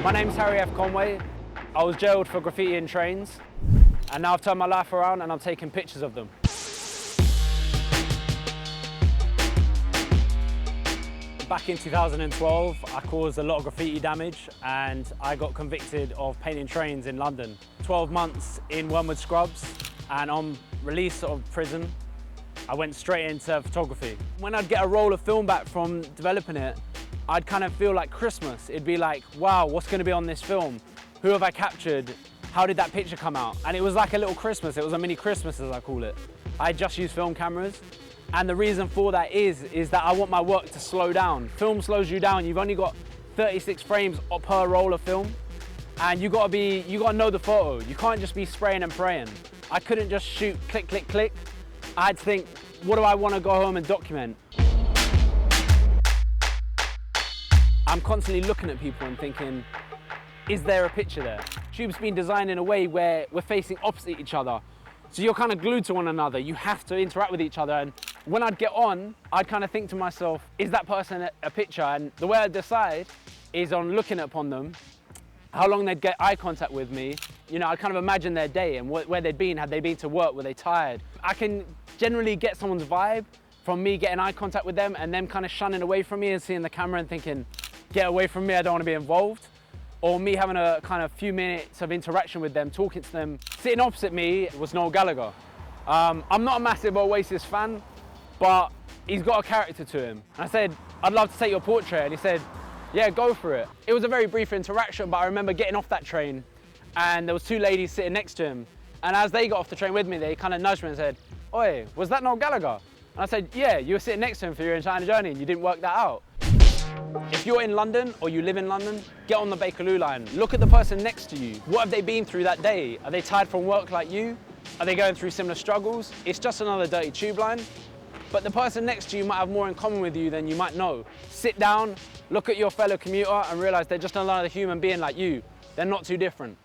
My name's Harry F Conway. I was jailed for graffitiing trains, and now I've turned my life around and I'm taking pictures of them. Back in 2012, I caused a lot of graffiti damage and I got convicted of painting trains in London. 12 months in Wormword Scrubs, and on release of prison, I went straight into photography. When I'd get a roll of film back from developing it, I'd kind of feel like Christmas. It'd be like, wow, what's going to be on this film? Who have I captured? How did that picture come out? And it was like a little Christmas. It was a mini Christmas, as I call it. I just use film cameras. And the reason for that is that I want my work to slow down. Film slows you down. You've only got 36 frames per roll of film. And you gotta know the photo. You can't just be spraying and praying. I couldn't just shoot click, click, click. I had to think, what do I want to go home and document? I'm constantly looking at people and thinking, is there a picture there? Tube's been designed in a way where we're facing opposite each other. So you're kind of glued to one another. You have to interact with each other. And when I'd get on, I'd kind of think to myself, is that person a picture? And the way I decide is on looking upon them, how long they'd get eye contact with me. You know, I kind of imagine their day and where they'd been. Had they been to work? Were they tired? I can generally get someone's vibe from me getting eye contact with them and them kind of shunning away from me and seeing the camera and thinking, get away from me, I don't want to be involved. Or me having a kind of few minutes of interaction with them, talking to them. Sitting opposite me was Noel Gallagher. I'm not a massive Oasis fan, but he's got a character to him. And I said, I'd love to take your portrait. And he said, yeah, go for it. It was a very brief interaction, but I remember getting off that train and there was two ladies sitting next to him. And as they got off the train with me, they kind of nudged me and said, oi, was that Noel Gallagher? And I said, yeah, you were sitting next to him for your entire journey and you didn't work that out. If you're in London or you live in London, get on the Bakerloo Line. Look at the person next to you. What have they been through that day? Are they tired from work like you? Are they going through similar struggles? It's just another dirty tube line. But the person next to you might have more in common with you than you might know. Sit down, look at your fellow commuter and realise they're just another human being like you. They're not too different.